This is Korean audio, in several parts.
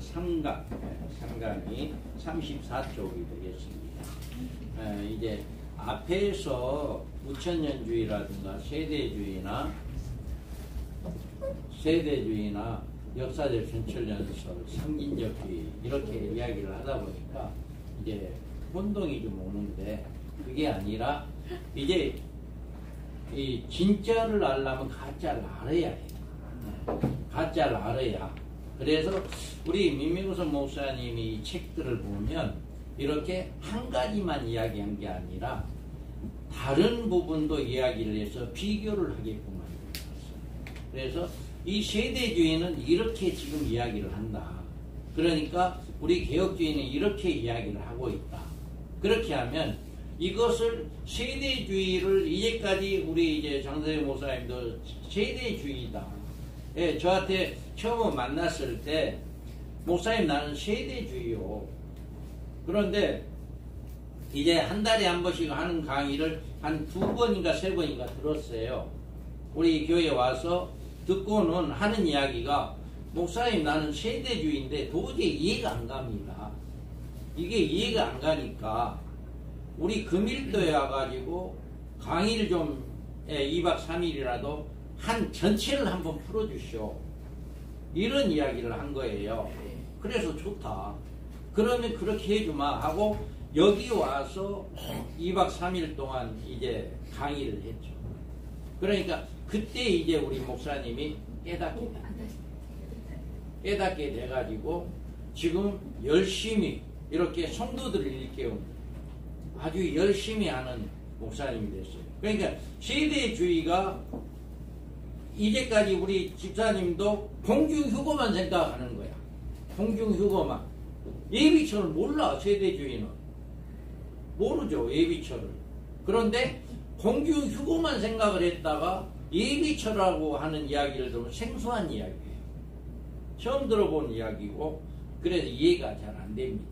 3강이 34쪽이 되겠습니다. 이제 앞에서 우천년주의라든가 세대주의나 역사적 전철연설, 상징적주의 이렇게 이야기를 하다 보니까 이제 혼동이 좀 오는데, 그게 아니라 이제 이 진짜를 알려면 가짜를 알아야 해요. 가짜를 알아야. 그래서 우리 민명선 목사님이 이 책들을 보면 이렇게 한 가지만 이야기한 게 아니라 다른 부분도 이야기를 해서 비교를 하게끔 만들었어요. 그래서 이 세대주의는 이렇게 지금 이야기를 한다. 그러니까 우리 개혁주의는 이렇게 이야기를 하고 있다. 그렇게 하면 이것을 세대주의를 이제까지 우리 이제 장선생 목사님도 세대주의다. 예, 저한테 처음 만났을 때 목사님 나는 세대주의요. 그런데 이제 한 달에 한 번씩 하는 강의를 한 2번인가 3번인가 들었어요. 우리 교회에 와서 듣고는 하는 이야기가, 목사님 나는 세대주의인데 도저히 이해가 안 갑니다. 이게 이해가 안 가니까 우리 금일도에 와가지고 강의를 좀 2박 3일이라도 한 전체를 한번 풀어주시오. 이런 이야기를 한 거예요. 그래서 좋다. 그러면 그렇게 해주마 하고 여기 와서 2박 3일 동안 이제 강의를 했죠. 그러니까 그때 이제 우리 목사님이 깨닫게 돼가지고 지금 열심히 이렇게 성도들을 일깨우는 아주 열심히 하는 목사님이 됐어요. 그러니까 세대주의가 이제까지 우리 집사님도 공중휴거만 생각하는 거야. 공중휴거만. 예비처를 몰라. 세대주의는 모르죠. 예비처를. 그런데 공중휴거만 생각을 했다가 예비처라고 하는 이야기를 들으면 생소한 이야기예요. 처음 들어본 이야기고, 그래서 이해가 잘 안 됩니다.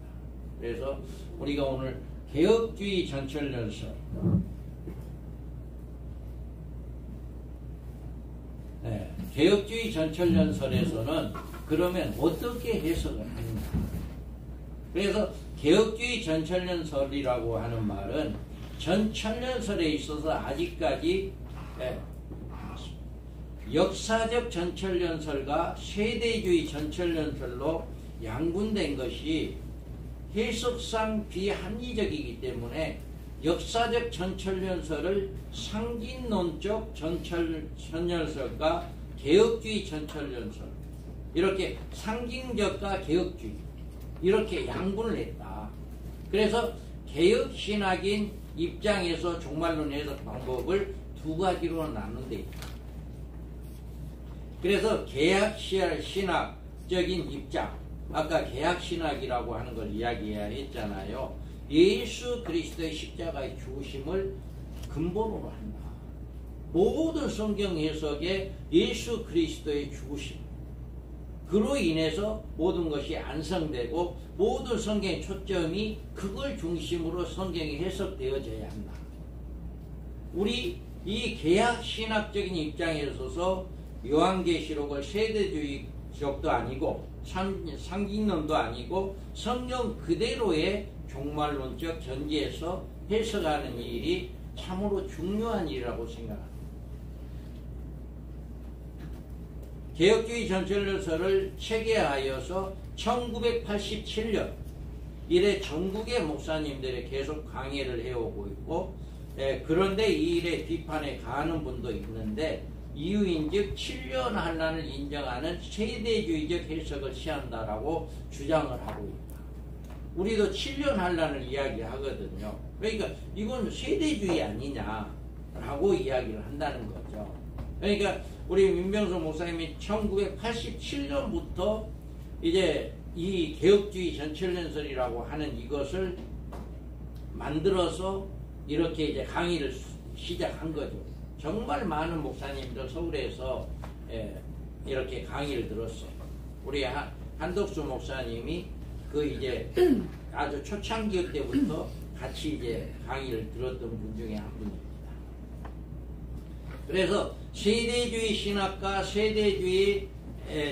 그래서 우리가 오늘 개혁주의 전철연설, 개혁주의 전철연설에서는 그러면 어떻게 해석을 하는가. 그래서 개혁주의 전철연설이라고 하는 말은 전철연설에 있어서 아직까지 역사적 전철연설과 세대주의 전철연설로 양분된 것이 해석상 비합리적이기 때문에 역사적 전철연설을 상징론적 전철연설과 개혁주의 전철연설, 이렇게 상징적과 개혁주의 이렇게 양분을 했다. 그래서 개혁신학인 입장에서 종말론 해석 방법을 2가지로 나눈 데 있다. 그래서 개혁신학적인 입장, 아까 개혁신학이라고 하는 걸 이야기해야 했잖아요. 예수 그리스도의 십자가의 죽으심을 근본으로 한다. 모든 성경 해석에 예수 그리스도의 죽으심, 그로 인해서 모든 것이 완성되고 모든 성경의 초점이 그걸 중심으로 성경이 해석되어져야 한다. 우리 이 개혁신학적인 입장에 있어서 요한계시록을 세대주의적도 아니고 상징론도 아니고 성경 그대로의 종말론적 견지에서 해석하는 일이 참으로 중요한 일이라고 생각합니다. 개혁주의 전철연설을 체계하여서 1987년 이래 전국의 목사님들이 계속 강의를 해오고 있고, 그런데 이 일에 비판에 가하는 분도 있는데, 이유인즉 7년 환란을 인정하는 세대주의적 해석을 취한다라고 주장을 하고 있다. 우리도 7년 환란을 이야기하거든요. 그러니까 이건 세대주의 아니냐라고 이야기를 한다는 거죠. 그러니까 우리 민병수 목사님이 1987년부터 이제 이 개혁주의 전철연설이라고 하는 이것을 만들어서 이렇게 이제 강의를 시작한 거죠. 정말 많은 목사님들 서울에서 이렇게 강의를 들었어요. 우리 한덕수 목사님이 그 이제 아주 초창기 때부터 같이 이제 강의를 들었던 분 중에 한 분입니다. 그래서 세대주의 신학과 세대주의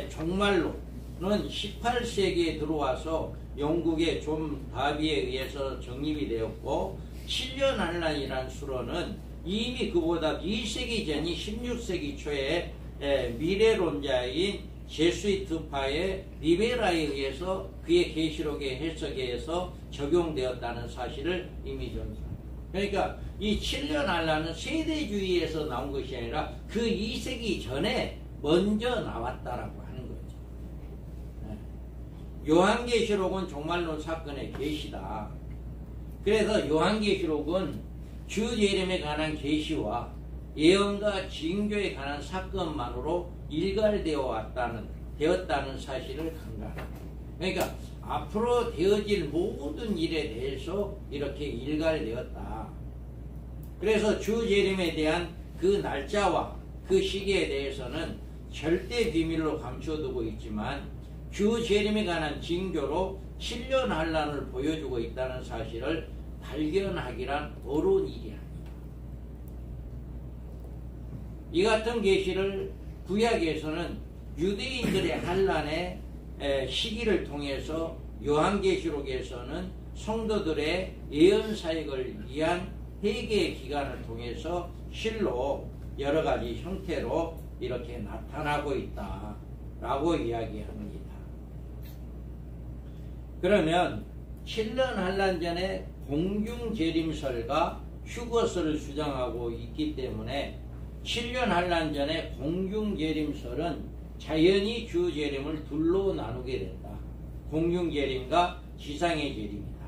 종말론, 18세기에 들어와서 영국의 존 다비에 의해서 정립이 되었고 7년 한란이라는 수로는 이미 그보다 2세기 전이 16세기 초에 미래론자인 제수이트파의 리베라에 의해서 그의 계시록의 해석에서 적용되었다는 사실을 이미 전사. 그러니까 이 7년 한란은 세대주의에서 나온 것이 아니라 그 2세기 전에 먼저 나왔다라고 하는 거죠. 요한계시록은 종말론 사건의 계시다. 그래서 요한계시록은 주 예림에 관한 계시와 예언과 징조에 관한 사건만으로 일괄되어 되었다는 사실을 강조합니다. 그러니까 앞으로 되어질 모든 일에 대해서 이렇게 일괄되었다. 그래서 주 예림에 대한 그 날짜와 그 시기에 대해서는 절대 비밀로 감춰두고 있지만 주 예림에 관한 징조로 7년 한란을 보여주고 있다는 사실을 발견하기란 어려운 일이 아니다. 이 같은 계시를 구약에서는 유대인들의 한란의 시기를 통해서 요한계시록에서는 성도들의 예언사역을 위한 회개의 기간을 통해서 실로 여러 가지 형태로 이렇게 나타나고 있다라고 이야기합니다. 그러면 7년 한란 전에 공중재림설과 휴거설을 주장하고 있기 때문에 7년 한란 전에 공중재림설은 자연히 주재림을 둘로 나누게 된다. 공중재림과 지상의 재림이다.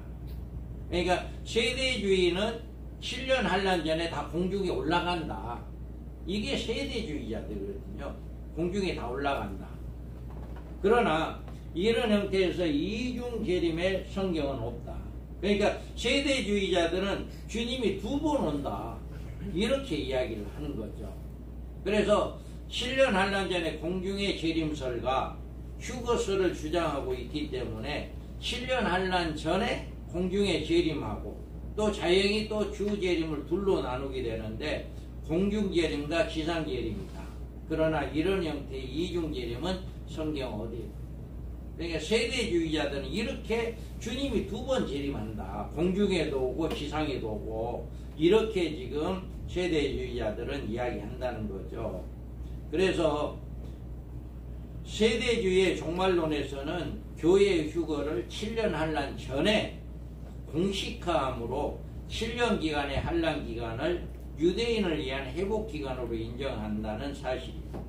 그러니까 세대주의는 7년 한란 전에 다 공중에 올라간다. 이게 세대주의자들이거든요. 공중에 다 올라간다. 그러나 이런 형태에서 이중재림의 성경은 없다. 그러니까 세대주의자들은 주님이 2번 온다. 이렇게 이야기를 하는 거죠. 그래서 7년 한란 전에 공중의 재림설과 휴거설을 주장하고 있기 때문에 7년 한란 전에 공중의 재림하고 또 자연히 또 주재림을 둘로 나누게 되는데 공중재림과 지상재림이다. 그러나 이런 형태의 이중재림은 성경 어디에? 그러니까 세대주의자들은 이렇게 주님이 2번 재림한다. 공중에도 오고 지상에도 오고 이렇게 지금 세대주의자들은 이야기한다는 거죠. 그래서 세대주의의 종말론에서는 교회의 휴거를 7년 한란 전에 공식화함으로 7년 기간의 한란 기간을 유대인을 위한 회복 기간으로 인정한다는 사실입니다.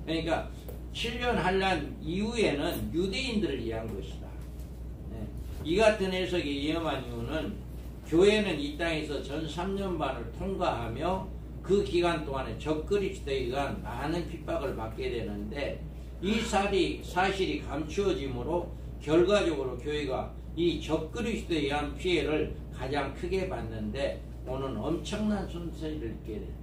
그러니까 7년 한란 이후에는 유대인들을 위한 것이다. 이 같은 해석이 위험한 이유는 교회는 이 땅에서 전 3년반을 통과하며 그 기간 동안에 적그리스도에 의한 많은 핍박을 받게 되는데 이 사실이 감추어짐으로 결과적으로 교회가 이 적그리스도에 의한 피해를 가장 크게 받는데 오는 엄청난 손실을 입게 됩니다.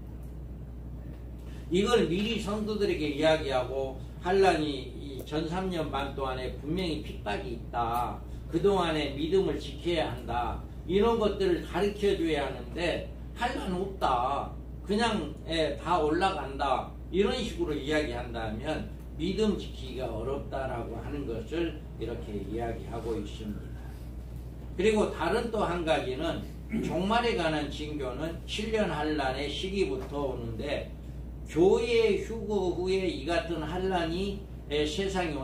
이걸 미리 성도들에게 이야기하고 한란이 전 3년 반 동안에 분명히 핍박이 있다. 그동안에 믿음을 지켜야 한다. 이런 것들을 가르쳐줘야 하는데 한란 없다. 그냥 다 올라간다. 이런 식으로 이야기한다면 믿음 지키기가 어렵다라고 하는 것을 이렇게 이야기하고 있습니다. 그리고 다른 또 한 가지는 종말에 관한 징조는 7년 한란의 시기부터 오는데 교회의 휴거 후에 이 같은 한란이 세상에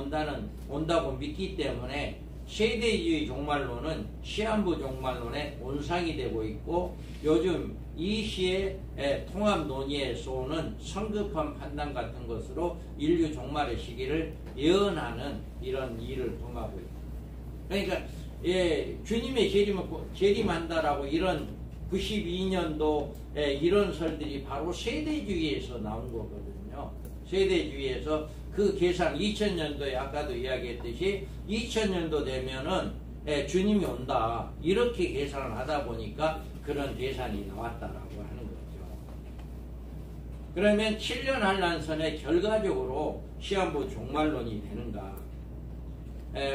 온다고 믿기 때문에 세대주의 종말론은 시한부 종말론의 온상이 되고 있고 요즘 이 시의 통합 논의에서 오는 성급한 판단 같은 것으로 인류 종말의 시기를 예언하는 이런 일을 범하고 있다. 그러니까 주님의 재림한다라고 이런 92년도 이런 설들이 바로 세대주의에서 나온 거거든요. 세대주의에서 그 계산 2000년도에 아까도 이야기했듯이 2000년도 되면은 주님이 온다 이렇게 계산을 하다 보니까 그런 계산이 나왔다라고 하는 거죠. 그러면 7년 한란선의 결과적으로 시한부 종말론이 되는가?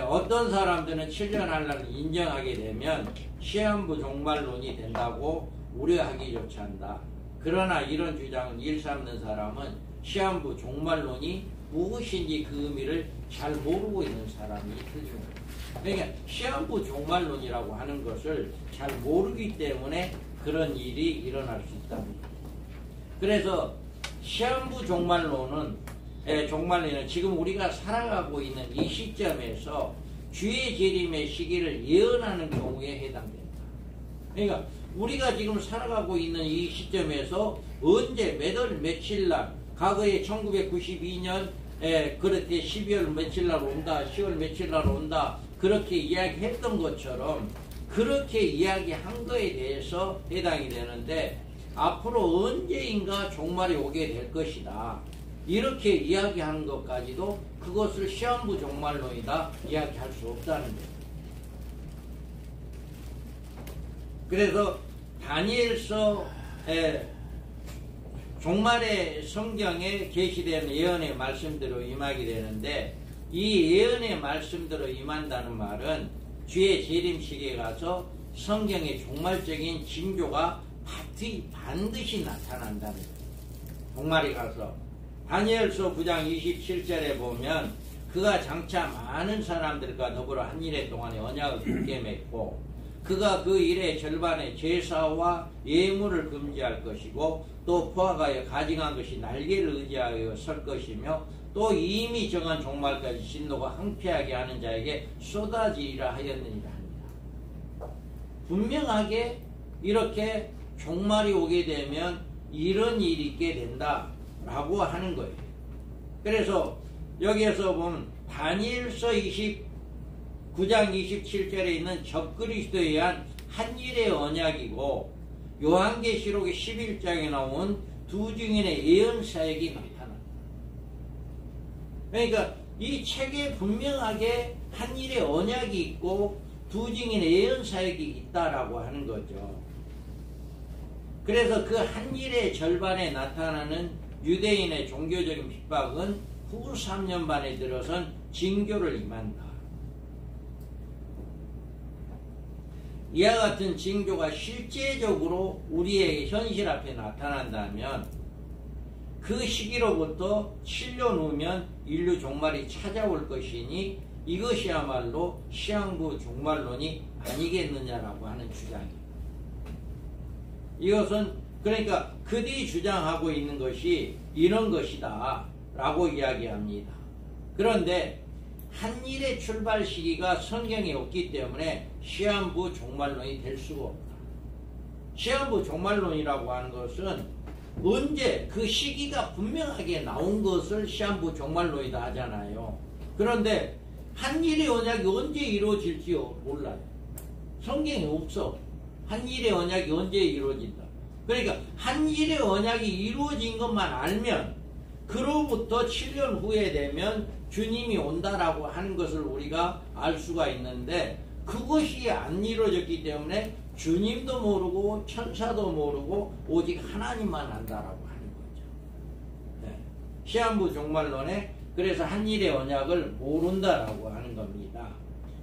어떤 사람들은 7년 한란을 인정하게 되면 시한부 종말론이 된다고 우려하기조차 한다. 그러나 이런 주장을 일삼는 사람은 시한부 종말론이 무엇인지 그 의미를 잘 모르고 있는 사람이 틀림없다. 그러니까 시한부 종말론이라고 하는 것을 잘 모르기 때문에 그런 일이 일어날 수 있답니다. 그래서 시한부 종말론은 지금 우리가 살아가고 있는 이 시점에서 주의 재림의 시기를 예언하는 경우에 해당된다. 그러니까 우리가 지금 살아가고 있는 이 시점에서 언제 몇 월 며칠 날, 과거에 1992년 그렇게 12월 며칠 날 온다, 10월 며칠 날 온다, 그렇게 이야기했던 것처럼 그렇게 이야기한 거에 대해서 해당이 되는데, 앞으로 언제인가 종말이 오게 될 것이다, 이렇게 이야기하는 것까지도 그것을 시한부 종말론이다 이야기할 수 없다는 거예요. 그래서 다니엘서 종말의 성경에 게시된 예언의 말씀대로 임하게 되는데, 이 예언의 말씀대로 임한다는 말은 주의 재림식에 가서 성경의 종말적인 징조가 반드시 나타난다는 거예요. 종말에 가서 다니엘서 9장 27절에 보면 그가 장차 많은 사람들과 더불어 한 일해 동안에 언약을 굳게 맺고 그가 그 일의 절반에 제사와 예물을 금지할 것이고 또 포악하여 가증한 것이 날개를 의지하여 설 것이며 또 이미 정한 종말까지 진노가 항폐하게 하는 자에게 쏟아지리라 하였느니라 합니다. 분명하게 이렇게 종말이 오게 되면 이런 일이 있게 된다라고 하는 거예요. 그래서 여기에서 보면 다니엘서 9장 27절에 있는 적그리스도에 의한 한 일의 언약이고 요한계시록의 11장에 나온 두 증인의 예언 사역이 나타납니다. 그러니까 이 책에 분명하게 한 일의 언약이 있고 두 증인의 예언 사역이 있다라고 하는 거죠. 그래서 그 한 일의 절반에 나타나는 유대인의 종교적인 핍박은 후 3년 반에 들어선 징조를 임한다. 이와 같은 징조가 실제적으로 우리의 현실 앞에 나타난다면 그 시기로부터 7년 후면 인류 종말이 찾아올 것이니 이것이야말로 시한부 종말론이 아니겠느냐라고 하는 주장입니다. 이것은 그러니까 그들이 주장하고 있는 것이 이런 것이다 라고 이야기합니다. 그런데 한 일의 출발 시기가 성경에 없기 때문에 시한부 종말론이 될 수가 없다. 시한부 종말론이라고 하는 것은 언제 그 시기가 분명하게 나온 것을 시한부 종말론이다 하잖아요. 그런데 한 일의 언약이 언제 이루어질지 몰라요. 성경에 없어. 한 일의 언약이 언제 이루어진다. 그러니까 한 일의 언약이 이루어진 것만 알면 그로부터 7년 후에 되면 주님이 온다라고 하는 것을 우리가 알 수가 있는데 그것이 안 이루어졌기 때문에 주님도 모르고 천사도 모르고 오직 하나님만 안다라고 하는 거죠. 네. 시한부 종말론에 그래서 한 일의 언약을 모른다라고 하는 겁니다.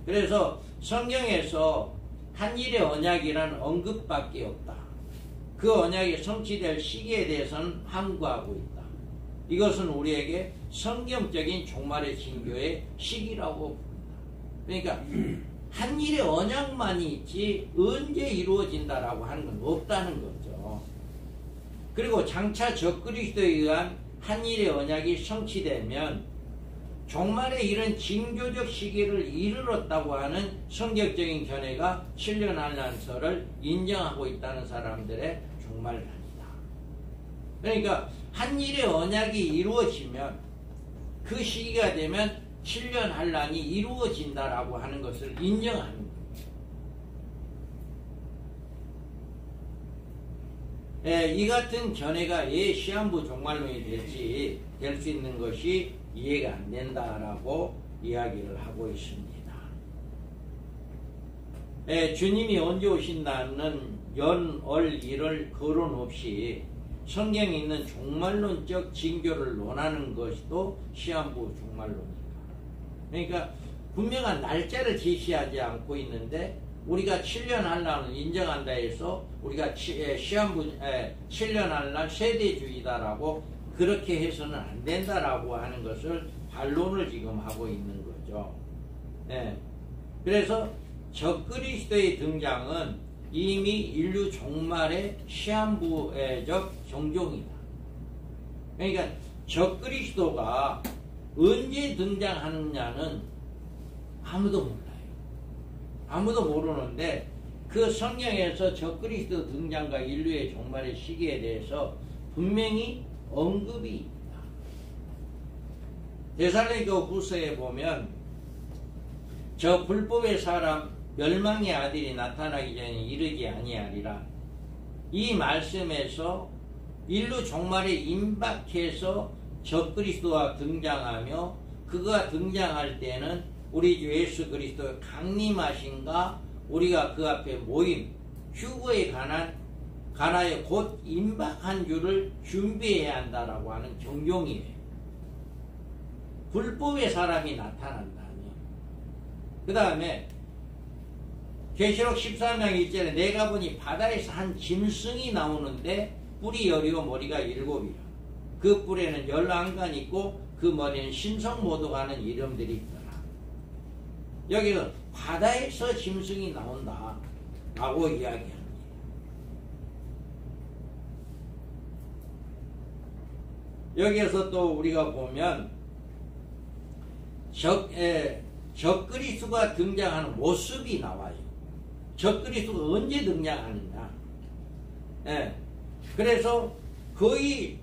그래서 성경에서 한 일의 언약이란 언급밖에 없다. 그 언약이 성취될 시기에 대해서는 함구하고 있다. 이것은 우리에게 성경적인 종말의 징조의 시기라고 봅니다. 그러니까 한 일의 언약만이 있지 언제 이루어진다라고 하는 건 없다는 거죠. 그리고 장차 적그리스도에 의한 한 일의 언약이 성취되면 종말의 이런 징조적 시기를 이르렀다고 하는 성경적인 견해가 7년 한란서를 인정하고 있다는 사람들의 종말론이다. 그러니까 한 일의 언약이 이루어지면 그 시기가 되면 7년 한란이 이루어진다라고 하는 것을 인정하는 거예요. 이 같은 견해가 왜 시한부 종말론이 될 수 있는 것이 이해가 안 된다라고 이야기를 하고 있습니다. 주님이 언제 오신다는 연, 월, 일을 거론 없이 성경에 있는 종말론적 징조를 논하는 것도 시한부 종말론입니다. 그러니까 분명한 날짜를 제시하지 않고 있는데 우리가 7년 한란을 인정한다 해서 우리가 시한부 7년 한란 세대주의다라고 그렇게 해서는 안 된다라고 하는 것을 반론을 지금 하고 있는 거죠. 네. 그래서 적그리스도의 등장은 이미 인류 종말의 시한부적 종종이다. 그러니까 적그리스도가 언제 등장하느냐는 아무도 몰라요. 아무도 모르는데 그 성경에서 적그리스도 등장과 인류의 종말의 시기에 대해서 분명히 언급이 있다. 데살로니가 후서에 보면 저 불법의 사람 멸망의 아들이 나타나기 전에 이르지 아니하리라. 이 말씀에서 인류 종말에 임박해서 적그리스도가 등장하며 그가 등장할 때는 우리 주 예수 그리스도의 강림하신가 우리가 그 앞에 모임 휴거에 관하여 곧 임박한 줄을 준비해야 한다라고 하는 경종이에요. 불법의 사람이 나타난다면 그 다음에 계시록 13장 1절에 내가 보니 바다에서 한 짐승이 나오는데 뿔이 여리고 머리가 7이라. 그 뿔에는 11간 있고 그 머리는 신성모도가 하는 이름들이 있더라. 여기는 바다에서 짐승이 나온다 라고 이야기합니다. 여기에서 또 우리가 보면 적그리스도가 등장하는 모습이 나와요. 적그리스도가 언제 등장하느냐. 그래서 거의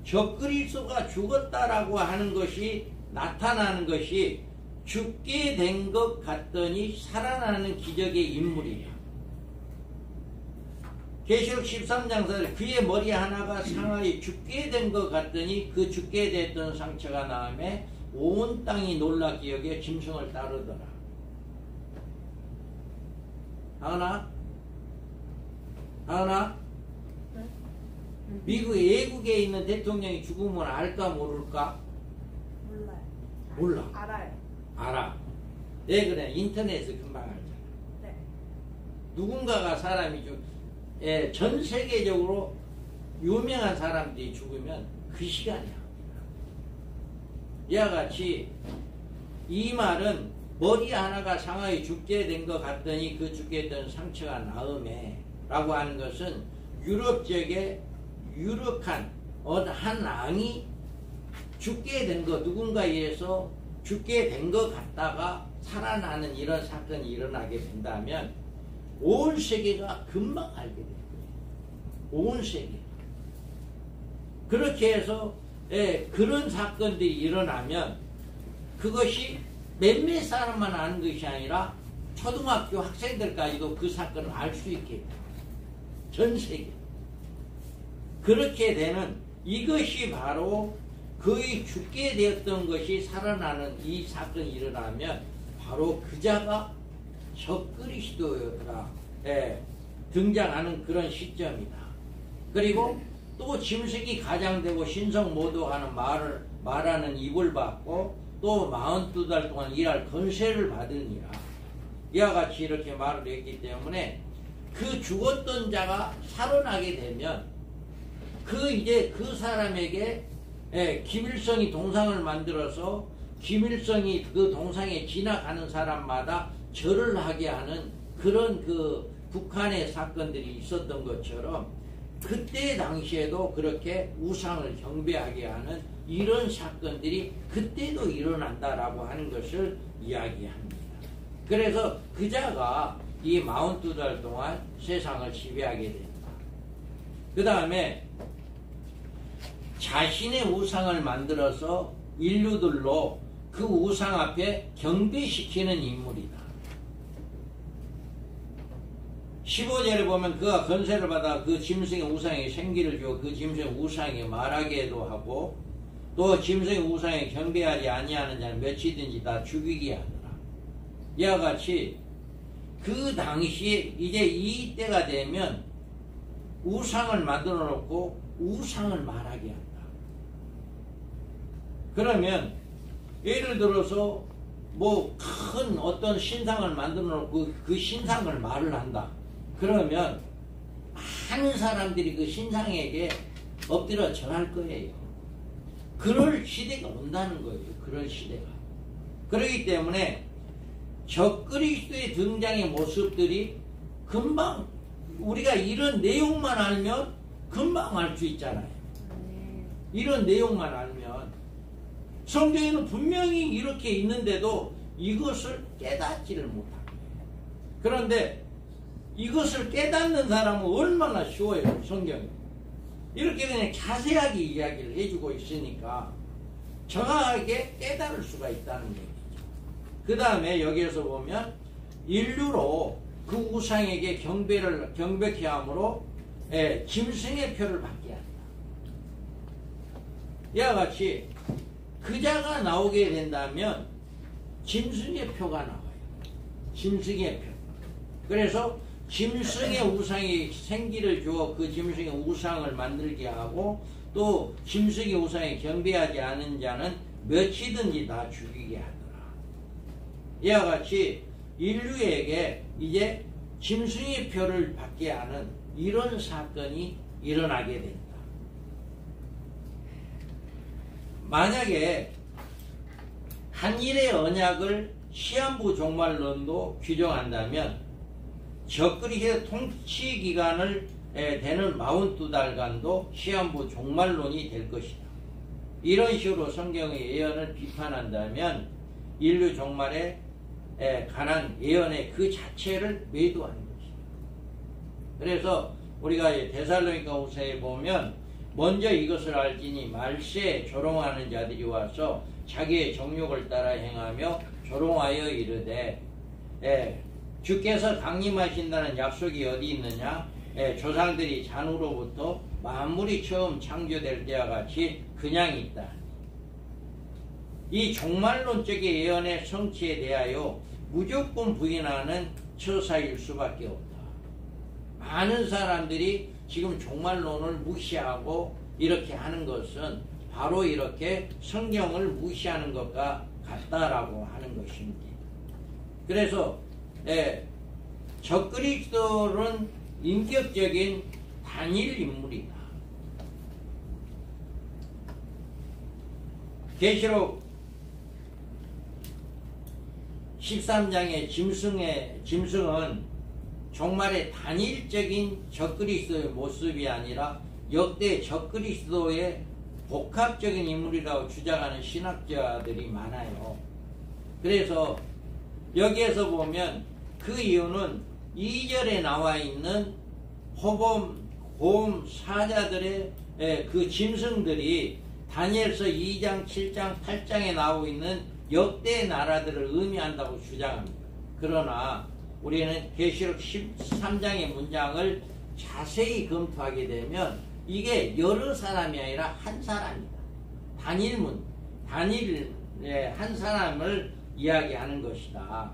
적그리스도가 죽었다라고 하는 것이 나타나는 것이 죽게 된 것 같더니 살아나는 기적의 인물이야. 계시록 13장 4절 그의 머리 하나가 상하여 죽게 된 것 같더니 그 죽게 됐던 상처가 나음에 온 땅이 놀랍게 여겨 짐승을 따르더라. 하은아? 미국 외국에 있는 대통령이 죽으면 알까 모를까? 몰라요. 몰라. 알아요. 알아. 왜 그래? 인터넷에서 금방 알잖아. 네. 누군가가 사람이 전 세계적으로 유명한 사람들이 죽으면 그 시간이야. 이와 같이 이 말은 머리 하나가 상하여 죽게 된 것 같더니 그 죽게 된 상처가 나음에 라고 하는 것은 유럽 지역에 유력한 한 왕이 죽게 된 것, 누군가에 의해서 죽게 된 것 같다가 살아나는 이런 사건이 일어나게 된다면 온 세계가 금방 알게 될 거예요. 온 세계. 그렇게 해서 그런 사건들이 일어나면 그것이 몇몇 사람만 아는 것이 아니라 초등학교 학생들까지도 그 사건을 알 수 있게 돼요. 전 세계. 그렇게 되는 이것이 바로 거의 죽게 되었던 것이 살아나는 이 사건이 일어나면 바로 그자가 적그리스도가 등장하는 그런 시점이다. 그리고 또 짐승이 가장되고 신성모도하는 말하는 입을 받고 또 42달 동안 일할 권세를 받으니라. 이와 같이 이렇게 말을 했기 때문에 그 죽었던 자가 살아나게 되면 이제 그 사람에게 김일성이 동상을 만들어서 김일성이 그 동상에 지나가는 사람마다 절을 하게 하는 그런 그 북한의 사건들이 있었던 것처럼 그때 당시에도 그렇게 우상을 경배하게 하는 이런 사건들이 그때도 일어난다라고 하는 것을 이야기합니다. 그래서 그자가 이 42달 동안 세상을 지배하게 된다. 그 다음에 자신의 우상을 만들어서 인류들로 그 우상 앞에 경배시키는 인물이다. 15절에 보면 그가 권세를 받아 그 짐승의 우상에 생기를 주어 그 짐승의 우상에 말하게도 하고 또 짐승의 우상에 경배하지 아니하는 자는 몇이든지 다 죽이게 하더라. 이와 같이 그 당시에 이제 이 때가 되면 우상을 만들어 놓고 우상을 말하게 한다. 그러면 예를 들어서 뭐 큰 어떤 신상을 만들어 놓고 그 신상을 말을 한다. 그러면 많은 사람들이 그 신상에게 엎드려 절할 거예요. 그럴 시대가 온다는 거예요. 그런 시대가. 그렇기 때문에 적그리스도의 등장의 모습들이 금방 우리가 이런 내용만 알면 금방 알 수 있잖아요. 이런 내용만 알면 성경에는 분명히 이렇게 있는데도 이것을 깨닫지를 못합니다. 그런데 이것을 깨닫는 사람은 얼마나 쉬워요. 성경이 이렇게 그냥 자세하게 이야기를 해주고 있으니까 정확하게 깨달을 수가 있다는 얘기죠. 그 다음에 여기에서 보면 인류로 그 우상에게 경배케 함으로 짐승의 표를 받게 한다. 이와 같이 그자가 나오게 된다면 짐승의 표가 나와요. 짐승의 표. 그래서 짐승의 우상에 생기를 주어 그 짐승의 우상을 만들게 하고 또 짐승의 우상에 경배하지 않은 자는 몇이든지 다 죽이게 하더라. 이와 같이 인류에게 이제 짐승의 표를 받게 하는 이런 사건이 일어나게 된다. 만약에 한일의 언약을 시한부 종말론도 규정한다면 적그리스도의 통치 기간을 되는 42달간도 시한부 종말론이 될 것이다. 이런 식으로 성경의 예언을 비판한다면 인류 종말에 관한 예언의 그 자체를 매도하는 것이다. 그래서 우리가 데살로니가 후서에 보면 먼저 이것을 알지니 말세에 조롱하는 자들이 와서 자기의 정욕을 따라 행하며 조롱하여 이르되 주께서 강림하신다는 약속이 어디 있느냐? 조상들이 잔으로부터 만물이 처음 창조될 때와 같이 그냥 있다. 이 종말론적인 예언의 성취에 대하여 무조건 부인하는 처사일 수밖에 없다. 많은 사람들이 지금 종말론을 무시하고 이렇게 하는 것은 바로 이렇게 성경을 무시하는 것과 같다라고 하는 것입니다. 그래서 적그리스도는 인격적인 단일 인물이다. 계시록 13장의 짐승은 종말의 단일적인 적그리스도의 모습이 아니라 역대 적그리스도의 복합적인 인물이라고 주장하는 신학자들이 많아요. 그래서 여기에서 보면 그 이유는 2절에 나와 있는 호범, 고음, 사자들의 그 짐승들이 다니엘서 2장, 7장, 8장에 나오고 있는 역대 나라들을 의미한다고 주장합니다. 그러나 우리는 계시록 13장의 문장을 자세히 검토하게 되면 이게 여러 사람이 아니라 한 사람이다. 단일 한 사람을 이야기하는 것이다.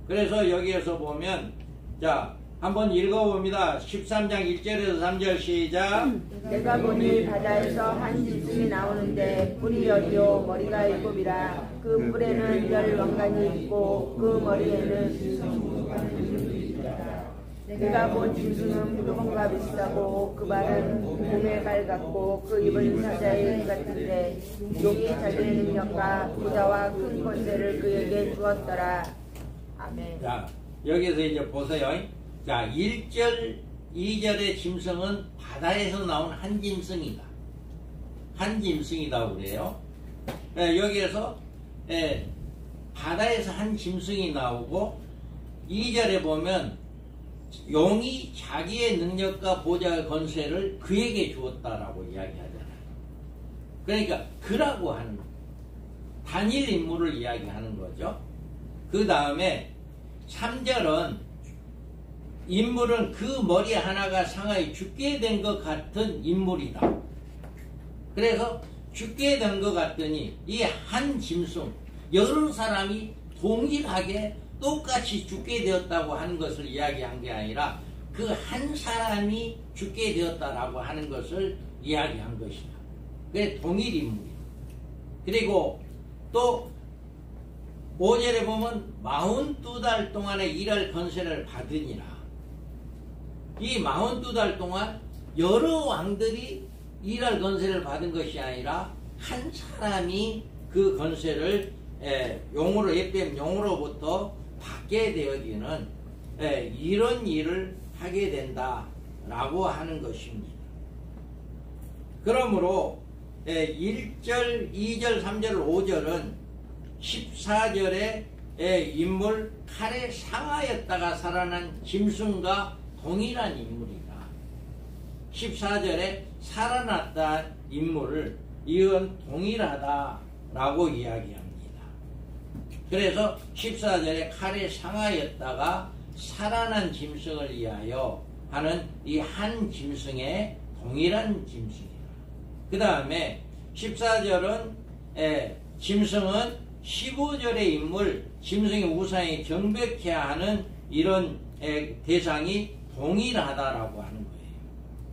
그래서 여기에서 보면 자 한번 읽어봅니다. 13장 1절에서 3절 시작. 내가 보니 바다에서 한 짐승이 나오는데 뿔이 열이요 머리가 일곱이라. 그 뿔에는 열 왕관이 있고 그 머리에는 수수관이 있다. 내가 본 짐승은 표범과 비슷하고 그 발은 곰의 발 같고 그 입은 사자의 입 같은데 용이 자기의 능력과 부자와 큰 권세를 그에게 주었더라. 아멘. 자 여기서 이제 보세요. 자 1절 2절의 짐승은 바다에서 나온 한 짐승이다. 한 짐승이라고 그래요. 여기에서 바다에서 한 짐승이 나오고 2절에 보면 용이 자기의 능력과 보좌의 권세를 그에게 주었다라고 이야기하잖아요. 그러니까 그라고 하는 단일 인물을 이야기하는 거죠. 그 다음에 3절은 인물은 그 머리 하나가 상하여 죽게 된 것 같은 인물이다. 그래서 죽게 된 것 같더니 이 한 짐승 여러 사람이 동일하게 똑같이 죽게 되었다고 하는 것을 이야기한 게 아니라 그 한 사람이 죽게 되었다라고 하는 것을 이야기한 것이다. 그게 동일 인물이다. 그리고 또 5절에 보면 42달 동안에 일할 권세를 받으니라. 이 42달 동안 여러 왕들이 일할 권세를 받은 것이 아니라 한 사람이 그 권세를 용으로 FM 용으로부터 받게 되어지는 이런 일을 하게 된다라고 하는 것입니다. 그러므로 1절, 2절, 3절, 5절은 14절의 인물 칼에 상하였다가 살아난 짐승과 동일한 인물이다. 14절에 살아났다 인물을 이건 동일하다라고 이야기합니다. 그래서 14절에 칼에 상하였다가 살아난 짐승을 위하여 하는 이 한 짐승의 동일한 짐승이다. 그 다음에 14절은 짐승은 15절의 인물 짐승의 우상에 경배케 하는 이런 대상이 동일하다라고 하는 거예요.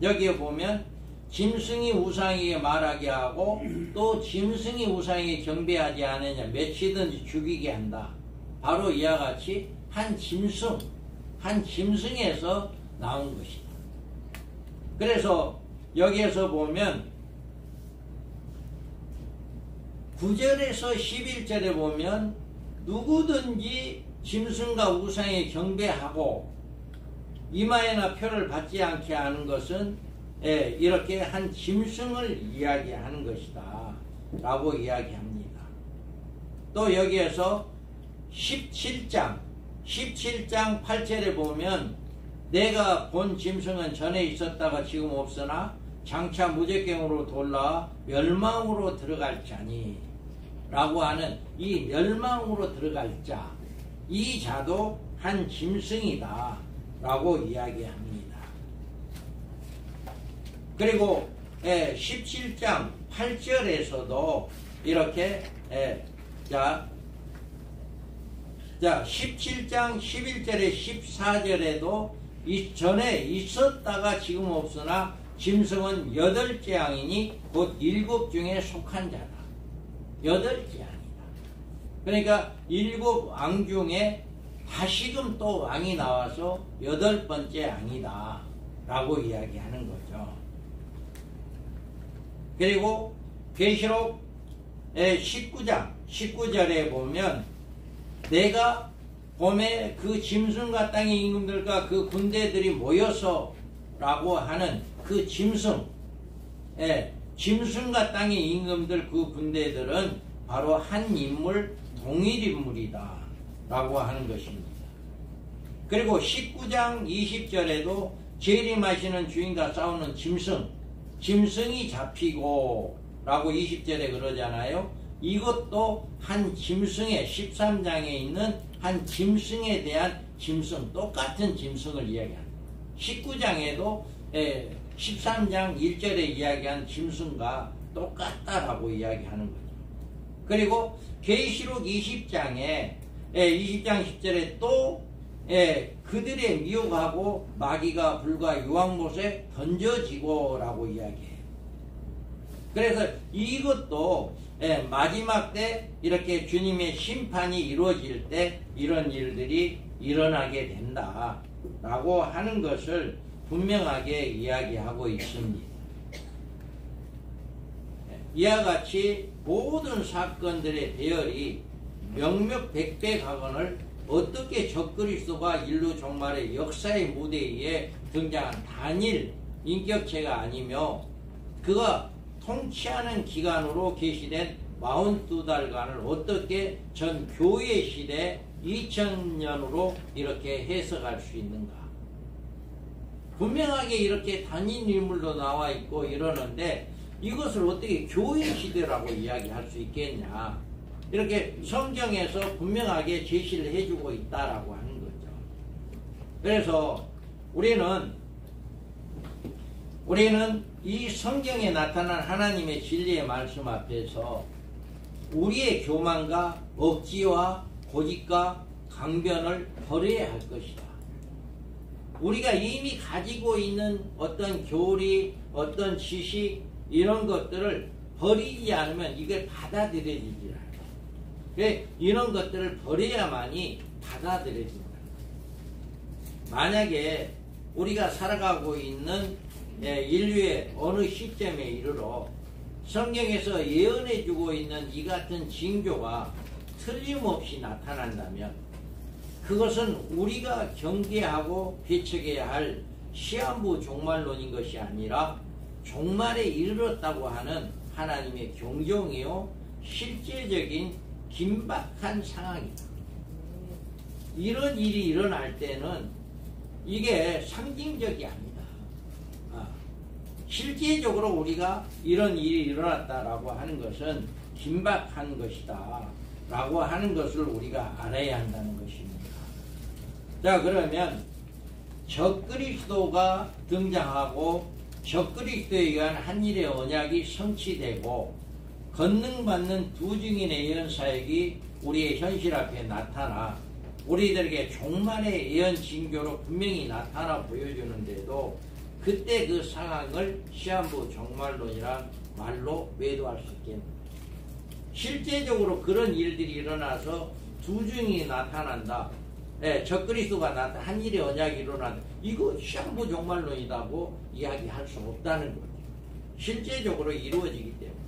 여기에 보면 짐승이 우상에게 말하게 하고 또 짐승이 우상에게 경배하지 않으냐 며치든지 죽이게 한다. 바로 이와 같이 한 짐승에서 나온 것이다. 그래서 여기에서 보면 9절에서 11절에 보면 누구든지 짐승과 우상에 경배하고 이마에나 표를 받지 않게 하는 것은 이렇게 한 짐승을 이야기하는 것이다 라고 이야기합니다. 또 여기에서 17장 8절에 보면 내가 본 짐승은 전에 있었다가 지금 없으나 장차 무적경으로 돌아와 멸망으로 들어갈 자니 라고 하는 이 멸망으로 들어갈 자, 이 자도 한 짐승이다 라고 이야기합니다. 그리고 17장 8절에서도 이렇게 17장 11절에 14절에도 전에 있었다가 지금 없으나 짐승은 8째 왕이니 곧 7 중에 속한 자다. 8째 왕이다. 그러니까 7 왕 중에 다시금 또 왕이 나와서 8번째 왕이다 라고 이야기하는 거죠. 그리고 계시록 19장 19절에 보면 내가 봄에 그 짐승과 땅의 임금들과 그 군대들이 모여서 라고 하는 그 짐승과 땅의 임금들 그 군대들은 바로 한 인물 동일 인물이다 라고 하는 것입니다. 그리고 19장 20절에도 재림하시는 주인과 싸우는 짐승이 잡히고 라고 20절에 그러잖아요. 이것도 한 짐승의 13장에 있는 한 짐승에 대한 짐승, 똑같은 짐승을 이야기합니다. 19장에도 13장 1절에 이야기한 짐승과 똑같다라고 이야기하는 거죠. 그리고 계시록 20장에 20장 10절에 또 그들의 미혹하고 마귀가 불과 유황못에 던져지고 라고 이야기해요. 그래서 이것도 마지막 때 이렇게 주님의 심판이 이루어질 때 이런 일들이 일어나게 된다 라고 하는 것을 분명하게 이야기하고 있습니다. 이와 같이 모든 사건들의 대열이 명명백백하거늘 어떻게 적그리스도가 인류 종말의 역사의 무대에 등장한 단일 인격체가 아니며 그가 통치하는 기간으로 계시된 42달간을 어떻게 전 교회 시대 2000년으로 이렇게 해석할 수 있는가. 분명하게 이렇게 단일 인물로 나와 있고 이러는데 이것을 어떻게 교회 시대라고 이야기할 수 있겠냐. 이렇게 성경에서 분명하게 제시를 해주고 있다라고 하는 거죠. 그래서 우리는 이 성경에 나타난 하나님의 진리의 말씀 앞에서 우리의 교만과 억지와 고집과 강변을 버려야 할 것이다. 우리가 이미 가지고 있는 어떤 교리, 어떤 지식 이런 것들을 버리지 않으면 이걸 받아들여지지 않아요. 이런 것들을 버려야만이 받아들여진다. 만약에 우리가 살아가고 있는 인류의 어느 시점에 이르러 성경에서 예언해주고 있는 이 같은 징조가 틀림없이 나타난다면 그것은 우리가 경계하고 배척해야 할 시한부 종말론인 것이 아니라 종말에 이르렀다고 하는 하나님의 경종이요 실제적인 긴박한 상황이다. 이런 일이 일어날 때는 이게 상징적이 아니다. 실제적으로 우리가 이런 일이 일어났다라고 하는 것은 긴박한 것이다 라고 하는 것을 우리가 알아야 한다는 것입니다. 자, 그러면 적그리스도가 등장하고 적그리스도에 의한 한일의 언약이 성취되고 권능받는 두 증인의 예언 사역이 우리의 현실 앞에 나타나 우리들에게 종말의 예언 징조로 분명히 나타나 보여주는데도 그때 그 상황을 시한부 종말론이란 말로 매도할 수 있겠습니다. 실제적으로 그런 일들이 일어나서 두 증인이 나타난다. 적그리스도가 나타나 한일의 언약이 일어난다. 이거 시한부 종말론이라고 이야기할 수 없다는 거죠. 실제적으로 이루어지기 때문에.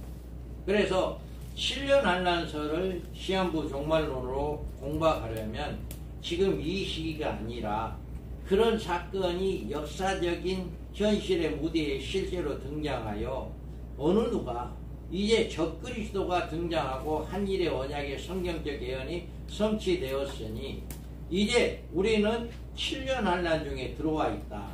그래서 7년 한란서를 시한부 종말론으로 공부하려면 지금 이 시기가 아니라 그런 사건이 역사적인 현실의 무대에 실제로 등장하여 어느 누가 이제 적그리스도가 등장하고 한일의 언약의 성경적 예언이 성취되었으니 이제 우리는 7년 한란 중에 들어와 있다.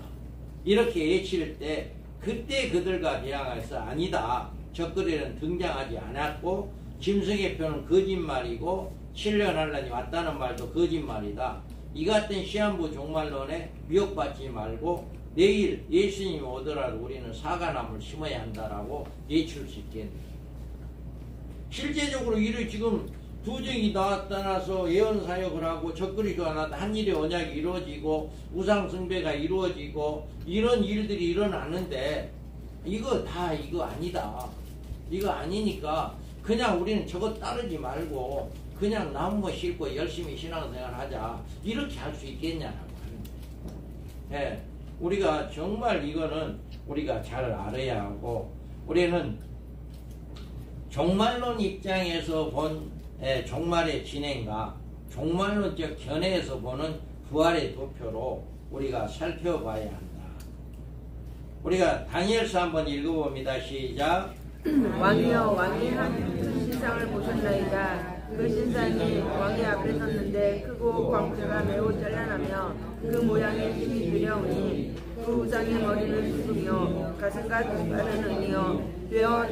이렇게 외칠 때 그때 그들과 대항해서 아니다. 적그리스도는 등장하지 않았고 짐승의 표는 거짓말이고 7년 한란이 왔다는 말도 거짓말이다. 이 같은 시한부 종말론에 미혹받지 말고 내일 예수님이 오더라도 우리는 사과나무를 심어야 한다라고 예출 수 있겠네요. 실제적으로 이를 지금 두 증이 나타나서 예언 사역을 하고 적그리스도가 나타나 한일의 언약이 이루어지고 우상 숭배가 이루어지고 이런 일들이 일어나는데 이거 다 이거 아니다. 이거 아니니까 그냥 우리는 저거 따르지 말고 그냥 나무 싣고 열심히 신앙생활 하자. 이렇게 할 수 있겠냐라고 하는 거예요. 예, 우리가 정말 이거는 우리가 잘 알아야 하고 우리는 종말론 입장에서 본 종말의 진행과 종말론적 견해에서 보는 부활의 도표로 우리가 살펴봐야 한다. 우리가 다니엘서 한번 읽어봅니다. 시작. 왕이여 왕이 한 신상을 보셨나이다. 그 신상이 왕의 앞에 섰는데 크고 광채가 매우 찬란하며 그 모양이 힘이 두려우니 그 우상의 머리는 수금이요 가슴과 발은 은이요 뼈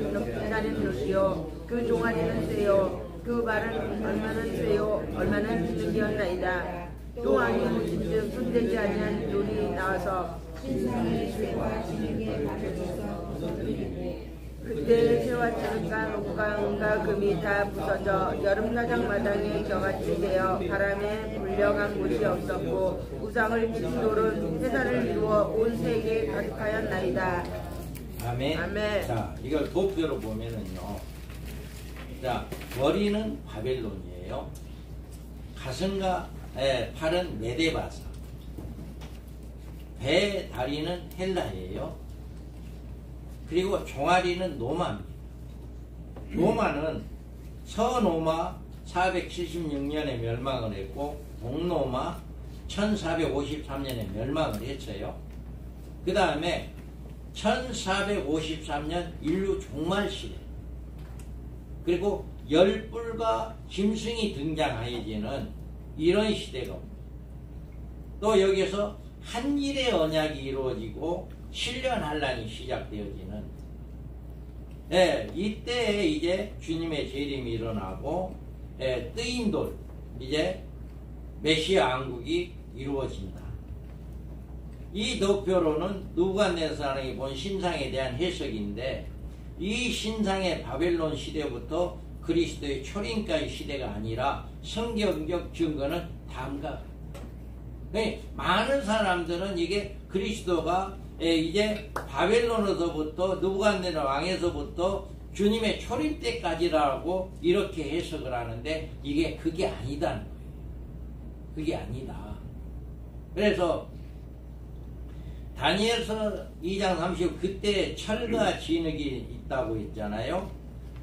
나는 롯이요 그 종아리는 쇠요 그 발은 얼마나 쇠요 얼마나 기는기였나이다. 또 왕이 보신즉 손대지 아니한 돌이 나와서 신상의 쇠와 진흙에 가려져서 부서뜨리되 그때 쇠와 진흙과 녹강과 금이 다 부서져 여름가장 마당에 겨같이 되어 바람에 불려간 곳이 없었고 우상을 친 돌은 회사를 이루어 온 세계에 가득하였나이다. 아멘. 아멘. 자, 이걸 도표로 보면은요. 자, 머리는 바벨론이에요. 가슴과 팔은 메데바사. 배 다리는 헬라예요. 그리고 종아리는 노마입니다. 노마는 서노마 476년에 멸망을 했고 동노마 1453년에 멸망을 했어요. 그 다음에 1453년 인류 종말시대 그리고 열불과 짐승이 등장하여지는 이런 시대가 옵니다. 또 여기서 한일의 언약이 이루어지고 7년 한란이 시작되어지는 이때에 이제 주님의 재림이 일어나고 뜨인 돌 이제 메시아 왕국이 이루어진다. 이 도표로는 느부갓네살이 본 신상에 대한 해석인데 이 신상의 바벨론 시대부터 그리스도의 초림까지 시대가 아니라 성경적 증거는 다음과 같다. 많은 사람들은 이게 그리스도가 이제 바벨론에서부터 느부갓네살 왕에서부터 주님의 초림 때까지라고 이렇게 해석을 하는데 이게 그게 아니다는 거예요. 그게 아니다. 그래서 다니엘서 2장 30 그때 철과 진흙이 있다고 했잖아요.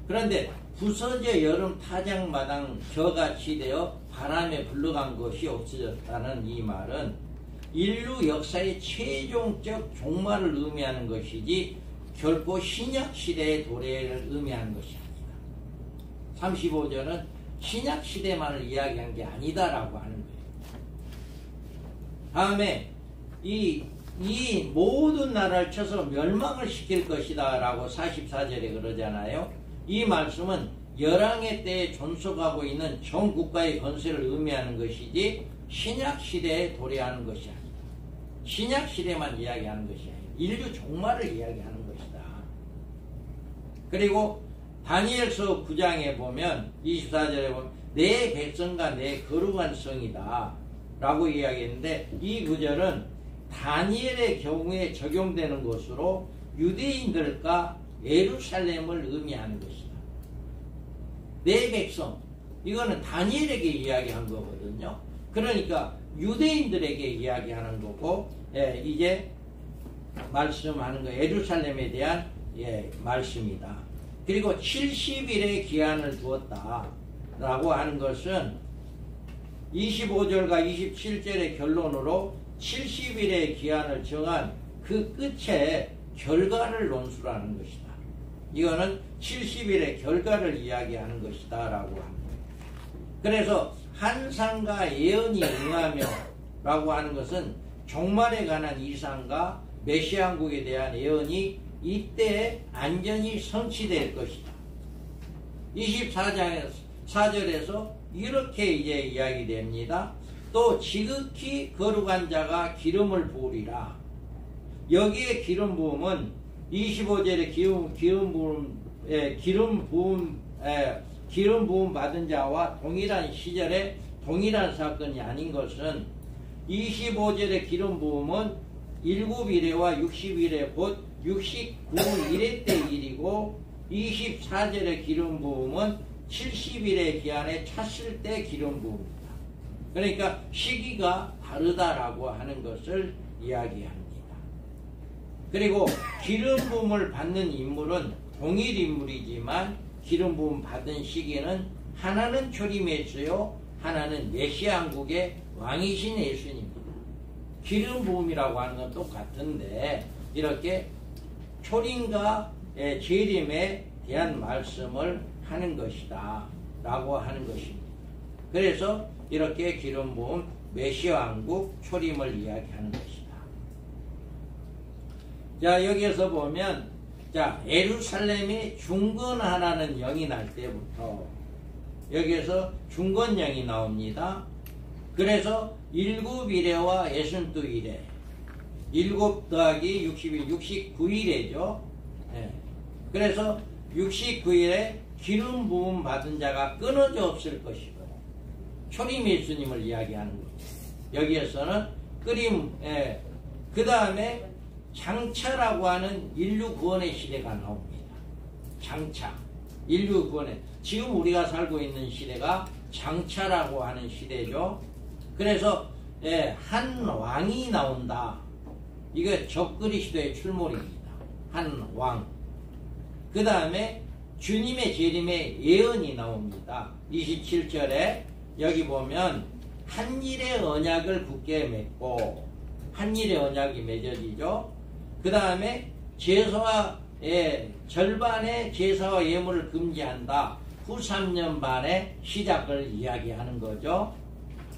그런데 부서져 여름 타작마당 겨같이 되어 바람에 불러간 것이 없어졌다는 이 말은 인류 역사의 최종적 종말을 의미하는 것이지 결코 신약시대의 도래를 의미하는 것이 아니다. 35절은 신약시대만을 이야기한 게 아니다라고 하는 거예요. 다음에 이 모든 나라를 쳐서 멸망을 시킬 것이다 라고 44절에 그러잖아요. 이 말씀은 열왕의 때에 존속하고 있는 전 국가의 건설을 의미하는 것이지 신약시대에 도래하는 것이 아니다. 신약시대만 이야기하는 것이 아니다. 인류 종말을 이야기하는 것이다. 그리고 다니엘서 9장에 보면 24절에 보면 내 백성과 내 거룩한 성이다 라고 이야기했는데 이 구절은 다니엘의 경우에 적용되는 것으로 유대인들과 예루살렘을 의미하는 것이다. 내 백성, 이거는 다니엘에게 이야기한 거거든요. 그러니까 유대인들에게 이야기하는 거고, 이제 말씀하는 거 예루살렘에 대한 말씀이다. 그리고 70일의 기한을 두었다 라고 하는 것은 25절과 27절의 결론으로 70일의 기한을 정한 그 끝에 결과를 논술하는 것이다. 이거는 70일의 결과를 이야기하는 것이다 라고 합니다. 그래서 한상과 예언이 응하며 라고 하는 것은 종말에 관한 이상과 메시아국에 대한 예언이 이때 안전히 성취될 것이다. 24장 4절에서 이렇게 이제 이야기됩니다. 또 지극히 거룩한 자가 기름을 부으리라. 여기에 기름 부음은 25절에 기름 부음 받은 자와 동일한 시절에 동일한 사건이 아닌 것은 25절의 기름 부음은 7일에와 60일에 곧 69일의 때 일이고 24절의 기름 부음은 70일의 기한에 찼을 때 기름 부음입니다. 그러니까 시기가 다르다라고 하는 것을 이야기합니다. 그리고 기름 부음을 받는 인물은 동일 인물이지만 기름 부음 받은 시기는 하나는 초림했어요, 하나는 메시아 왕국의 왕이신 예수님입니다. 기름 부음이라고 하는 건 똑같은데 이렇게 초림과 재림에 대한 말씀을 하는 것이다 라고 하는 것입니다. 그래서 이렇게 기름 부음 메시아 왕국 초림을 이야기하는 것이다. 자, 여기에서 보면 자, 예루살렘이 중건하라는 영이 날 때부터 여기에서 중건령이 나옵니다. 그래서 7일에와 62일에 7 더하기 60일 69일이죠. 그래서 69일에 기름 부음 받은 자가 끊어져 없을 것이고 초림 예수님을 이야기하는 거죠. 여기에서는 그 다음에 장차라고 하는 인류 구원의 시대가 나옵니다. 장차, 인류 구원의, 지금 우리가 살고 있는 시대가 장차라고 하는 시대죠. 그래서 한 왕이 나온다. 이거 적그리스도의 출몰입니다. 한 왕. 그 다음에 주님의 재림의 예언이 나옵니다. 27절에 여기 보면 한 일의 언약을 굳게 맺고, 한 일의 언약이 맺어지죠. 그 다음에 제사와 절반의 제사와 예물을 금지한다. 후 3년 반의 시작을 이야기하는 거죠.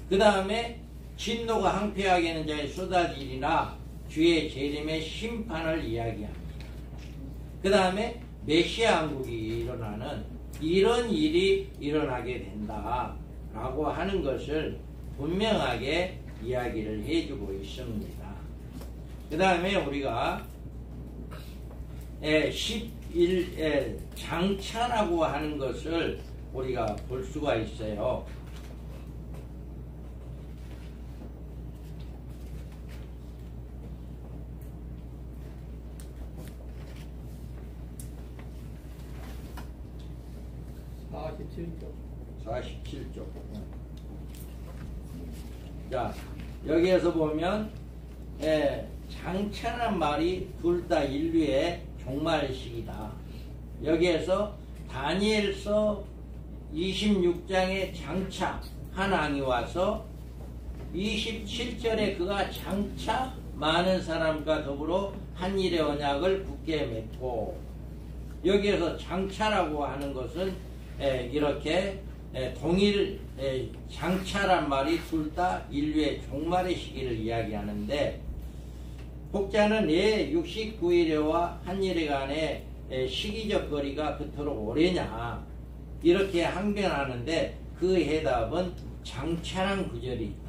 그 다음에 진노가 항폐하게 하는 자의 쏟아지리라. 주의 재림의 심판을 이야기합니다. 그 다음에 메시아 왕국이 일어나는 이런 일이 일어나게 된다 라고 하는 것을 분명하게 이야기를 해주고 있습니다. 그 다음에 우리가 11장차라고 하는 것을 우리가 볼 수가 있어요. 자, 여기에서 보면 장차란 말이 둘 다 인류의 종말식이다. 여기에서 다니엘서 26장에 장차 한 왕이 와서 27절에 그가 장차 많은 사람과 더불어 한일의 언약을 굳게 맺고, 여기에서 장차라고 하는 것은 이렇게 동일 장차란 말이 둘 다 인류의 종말의 시기를 이야기하는데, 혹자는 왜 69일에와 한일에 간의 시기적 거리가 그토록 오래냐 이렇게 항변하는데, 그 해답은 장차란 구절이 있다.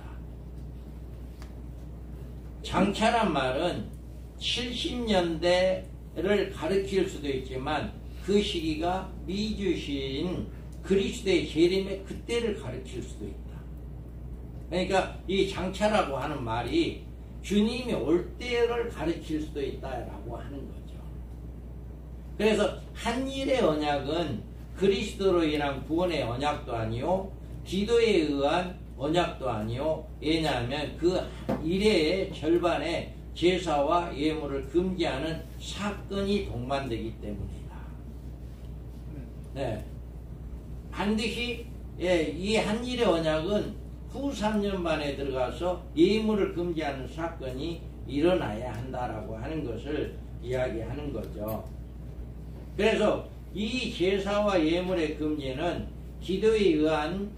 장차란 말은 70년대를 가리킬 수도 있지만 그 시기가 미주신 그리스도의 재림의 그때를 가리킬 수도 있다. 그러니까 이 장차라고 하는 말이 주님이 올 때를 가리킬 수도 있다라고 하는 거죠. 그래서 한일의 언약은 그리스도로 인한 구원의 언약도 아니요, 기도에 의한 언약도 아니요. 왜냐하면 그 일의 절반에 제사와 예물을 금지하는 사건이 동반되기 때문이다. 네. 반드시 이 한일의 언약은 후 3년 반에 들어가서 예물을 금지하는 사건이 일어나야 한다라고 하는 것을 이야기하는 거죠. 그래서 이 제사와 예물의 금지는 기도에 의한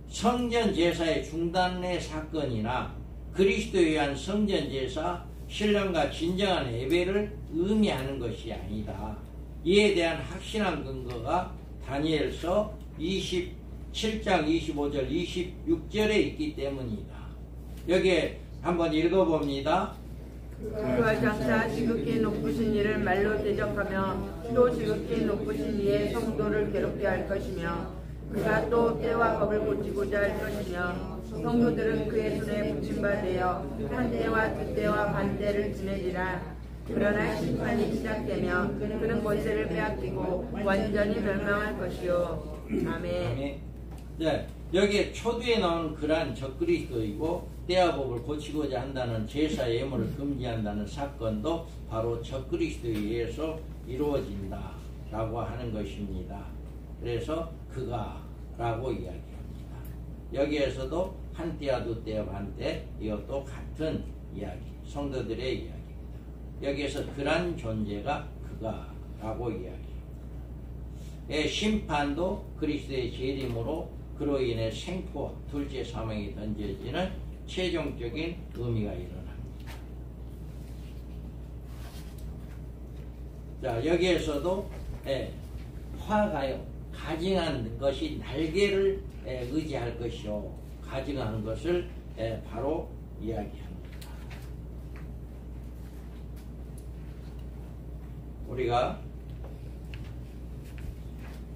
성전 제사의 중단의 사건이나 그리스도에 의한 성전 제사, 신령과 진정한 예배를 의미하는 것이 아니다. 이에 대한 확실한 근거가 다니엘서 27장 25절 26절에 있기 때문이다. 여기에 한번 읽어봅니다. 그가 장차 지극히 높으신 이를 말로 대적하며 또 지극히 높으신 이의 성도를 괴롭게 할 것이며, 그가 또 때와 법을 고치고자 할 것이며, 성도들은 그의 손에 붙임바 되어 한 때와 두 때와 반 때를 지내리라. 그러나 심판이 시작되며 그는 권세를 빼앗기고 완전히 멸망할 것이요. 아멘. 네, 여기에 초두에 나오는 그러한 적그리스도이고 때와 법을 고치고자 한다는 제사 예물을 금지한다는 사건도 바로 적그리스도에 의해서 이루어진다 라고 하는 것입니다. 그래서 그가 라고 이야기합니다. 여기에서도 한 때와 두 때와 반 때, 이것도 같은 이야기, 성도들의 이야기입니다. 여기에서 그런 존재가 그가 라고 이야기합니다. 심판도 그리스도의 재림으로 그로 인해 생포, 둘째 사망이 던져지는 최종적인 의미가 일어납니다. 자, 여기에서도 화가요, 가증한 것이 날개를 의지할 것이요, 가증한 것을 바로 이야기합니다. 우리가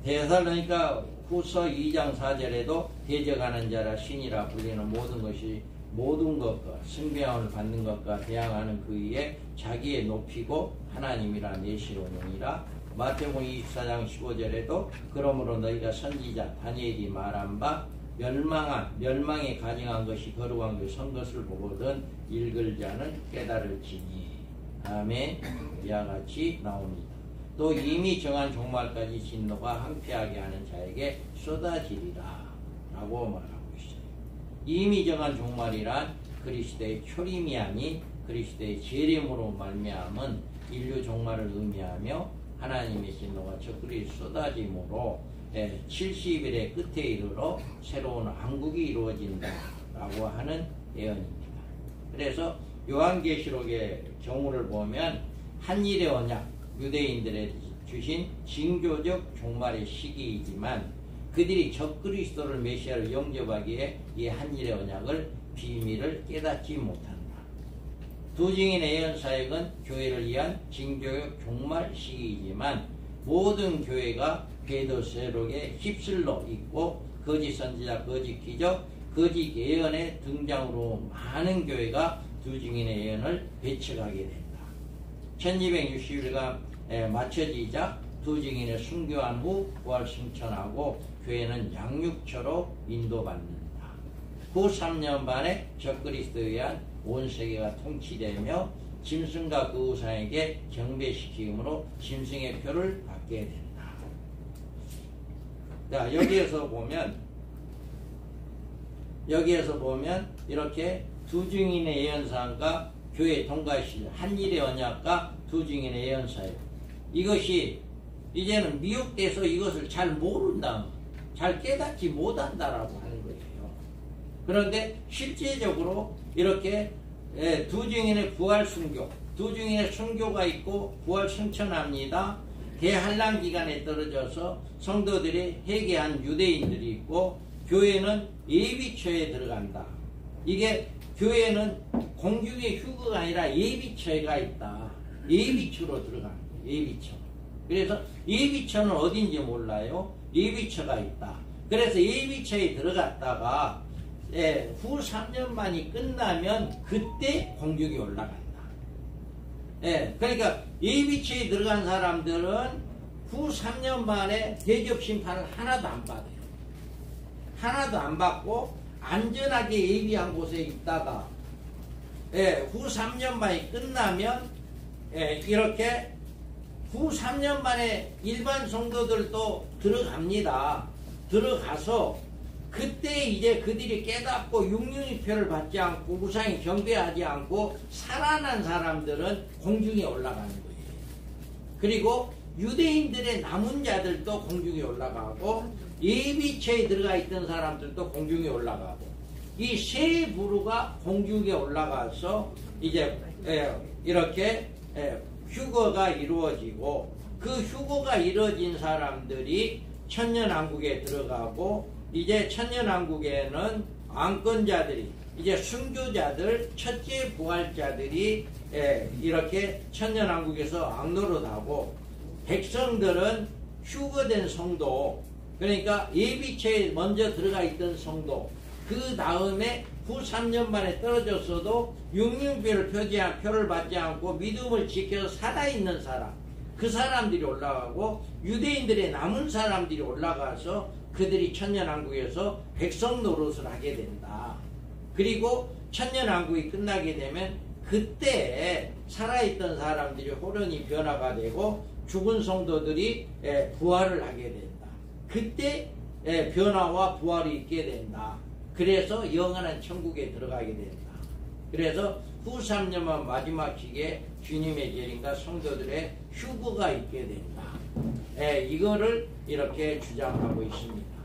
데살로니가 후서 2장 4절에도 대적하는 자라 신이라 불리는 모든 것과 승배함을 받는 것과 대항하는 그 위에 자기의 높이고 하나님이라 내시로느니라. 마태복음 24장 15절에도 그러므로 너희가 선지자 다니엘이 말한 바 멸망에 가증한 것이 거룩한 그 선 것을 보거든 읽을 자는 깨달을지니. 아멘. 이와 같이 나옵니다. 또 이미 정한 종말까지 진노가 항폐하게 하는 자에게 쏟아지리라 라고 말하고 있어요. 이미 정한 종말이란 그리스도의 초림이 아닌 그리스도의 재림으로 말미암은 인류 종말을 의미하며, 하나님의 진노가 적그리 쏟아짐으로 70일의 끝에 이르러 새로운 왕국이 이루어진다 라고 하는 예언입니다. 그래서 요한계시록의 경우를 보면 한일의 언약, 유대인들에 주신 징조적 종말의 시기이지만 그들이 적그리스도를 메시아로 영접하기에 이 한일의 언약을 비밀을 깨닫지 못한다. 두 증인의 예언사역은 교회를 위한 징조적 종말 시기이지만 모든 교회가 베드로세록에 휩쓸려 있고 거짓 선지자, 거짓 기적, 거짓 예언의 등장으로 많은 교회가 두 증인의 예언을 배척하게 된다. 1260일간 맞춰지자 두 증인의 순교한 후 부활 승천하고 교회는 양육처로 인도받는다. 후 3년 반에 적그리스도에 의한 온 세계가 통치되며 짐승과 그 우상에게 경배시키므로 짐승의 표를 받게 된다. 자, 여기에서 보면 이렇게 두 증인의 예언사가 교회 동가시 한일의 언약과 두 증인의 예언사예요. 이것이 이제는 미혹돼서 이것을 잘 모른다, 잘 깨닫지 못한다라고 하는 거예요. 그런데 실제적으로 이렇게 두 증인의 부활 순교, 두 증인의 순교가 있고 부활 승천합니다. 대한란 기간에 떨어져서 성도들이 회개한 유대인들이 있고 교회는 예비처에 들어간다. 이게 교회는 공중의 휴거가 아니라 예비처가 있다. 예비처로 들어가는 거예요. 예비처. 그래서 예비처는 어딘지 몰라요. 예비처가 있다. 그래서 예비처에 들어갔다가 후 3년 만이 끝나면 그때 공중에 올라간다. 그러니까 예비처에 들어간 사람들은 후 3년 만에 대접 심판을 하나도 안 받아요. 하나도 안 받고 안전하게 예비한 곳에 있다가 후 3년 만이 끝나면 이렇게 후 3년 만에 일반 성도들도 들어갑니다. 들어가서 그때 이제 그들이 깨닫고 육륜이표를 받지 않고 우상에 경배하지 않고 살아난 사람들은 공중에 올라가는 거예요. 그리고 유대인들의 남은 자들도 공중에 올라가고 예비처에 들어가 있던 사람들도 공중에 올라가고 이 세 부류가 공중에 올라가서 이제 이렇게 휴거가 이루어지고 그 휴거가 이루어진 사람들이 천년왕국에 들어가고 이제 천년왕국에는 안건자들이 이제 순교자들 첫째 부활자들이 이렇게 천년왕국에서 악노릇하고 백성들은 휴거된 성도 그러니까 예비처에 먼저 들어가 있던 성도 그 다음에 후 3년 만에 떨어졌어도 육륜표를 표를 받지 않고 믿음을 지켜서 살아있는 사람 그 사람들이 올라가고 유대인들의 남은 사람들이 올라가서 그들이 천년왕국에서 백성 노릇을 하게 된다. 그리고 천년왕국이 끝나게 되면 그때 살아있던 사람들이 호련히 변화가 되고 죽은 성도들이 부활을 하게 된다. 그때 변화와 부활이 있게 된다. 그래서 영원한 천국에 들어가게 된다. 그래서 후 3년만 마지막 시기에 주님의 재림과 성도들의 휴거가 있게 된다. 이거를 이렇게 주장하고 있습니다.